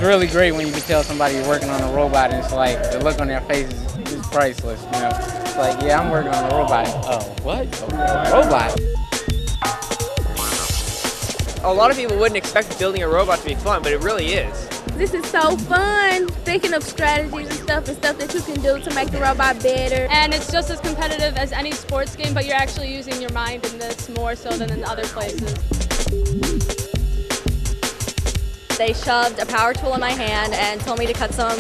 really great when you can tell somebody you're working on a robot and it's like the look on their face is priceless, you know. It's like, yeah, I'm working on a robot. Oh, what? A robot? A lot of people wouldn't expect building a robot to be fun, but it really is. This is so fun, thinking of strategies and stuff that you can do to make the robot better. And it's just as competitive as any sports game, but you're actually using your mind in this more so than in other places. They shoved a power tool in my hand and told me to cut some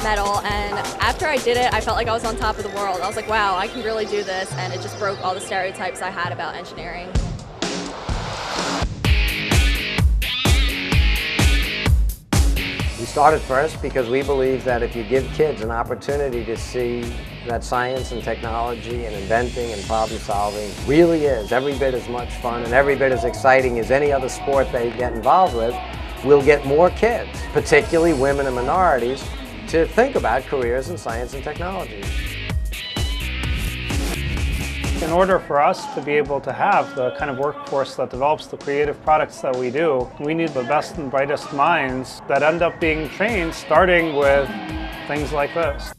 metal, and after I did it, I felt like I was on top of the world. I was like, wow, I can really do this, and it just broke all the stereotypes I had about engineering. We started FIRST because we believe that if you give kids an opportunity to see that science and technology and inventing and problem solving really is every bit as much fun and every bit as exciting as any other sport they get involved with, we'll get more kids, particularly women and minorities, to think about careers in science and technology. In order for us to be able to have the kind of workforce that develops the creative products that we do, we need the best and brightest minds that end up being trained starting with things like this.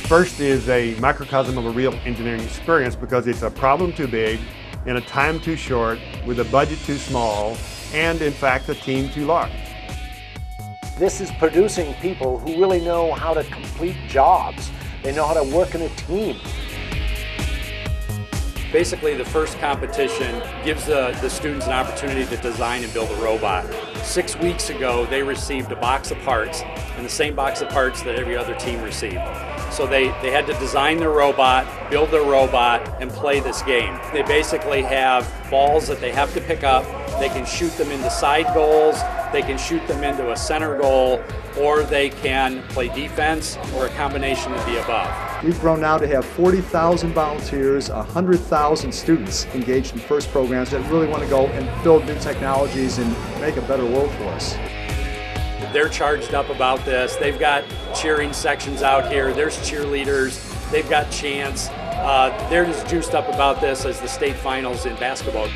FIRST is a microcosm of a real engineering experience because it's a problem too big, in a time too short, with a budget too small, and in fact a team too large. This is producing people who really know how to complete jobs. They know how to work in a team. Basically, the FIRST competition gives the students an opportunity to design and build a robot. 6 weeks ago, they received a box of parts, and the same box of parts that every other team received. So they had to design their robot, build their robot, and play this game. They basically have balls that they have to pick up. They can shoot them into side goals, they can shoot them into a center goal, or they can play defense, or a combination of the above. We've grown now to have 40,000 volunteers, 100,000 students engaged in FIRST programs that really want to go and build new technologies and make a better world for us. They're charged up about this. They've got cheering sections out here. There's cheerleaders. They've got chants. They're as juiced up about this as the state finals in basketball.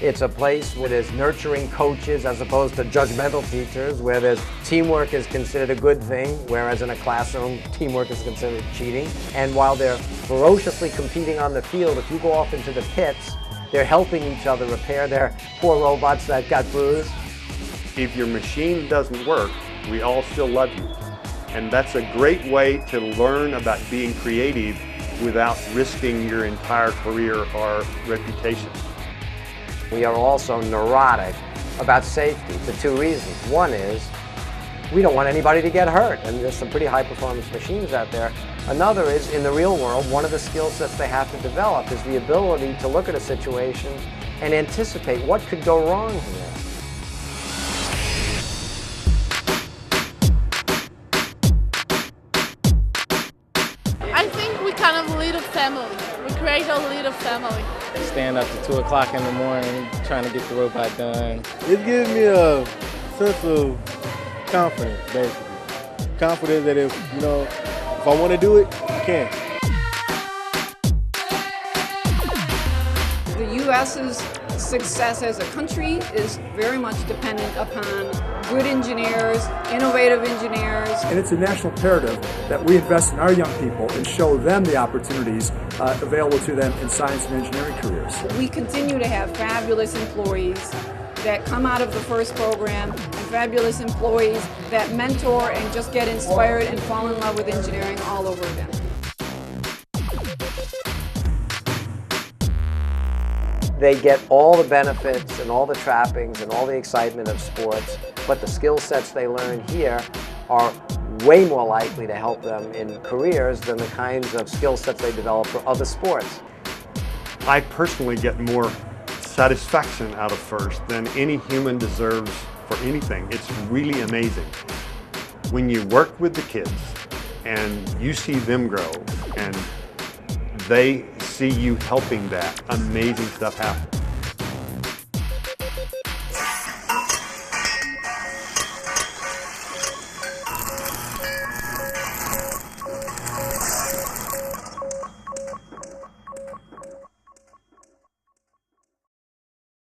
It's a place where there's nurturing coaches as opposed to judgmental teachers, where there's teamwork is considered a good thing, whereas in a classroom, teamwork is considered cheating. And while they're ferociously competing on the field, if you go off into the pits, they're helping each other repair their poor robots that got bruised. If your machine doesn't work, we all still love you. And that's a great way to learn about being creative without risking your entire career or reputation. We are also neurotic about safety for two reasons. One is we don't want anybody to get hurt, and there's some pretty high-performance machines out there. Another is, in the real world, one of the skill sets they have to develop is the ability to look at a situation and anticipate what could go wrong here. I think we kind of lead a family. We create a little family. Stand up to 2 o'clock in the morning trying to get the robot done. It gives me a sense of confidence, basically. Confidence that if I want to do it, I can. The U.S.'s success as a country is very much dependent upon good engineers, innovative engineers. And it's a national imperative that we invest in our young people and show them the opportunities available to them in science and engineering careers. We continue to have fabulous employees that come out of the FIRST program and fabulous employees that mentor and just get inspired and fall in love with engineering all over again. They get all the benefits and all the trappings and all the excitement of sports, but the skill sets they learn here are way more likely to help them in careers than the kinds of skill sets they develop for other sports. I personally get more satisfaction out of FIRST than any human deserves for anything. It's really amazing. When you work with the kids and you see them grow and they see you helping that, amazing stuff happens.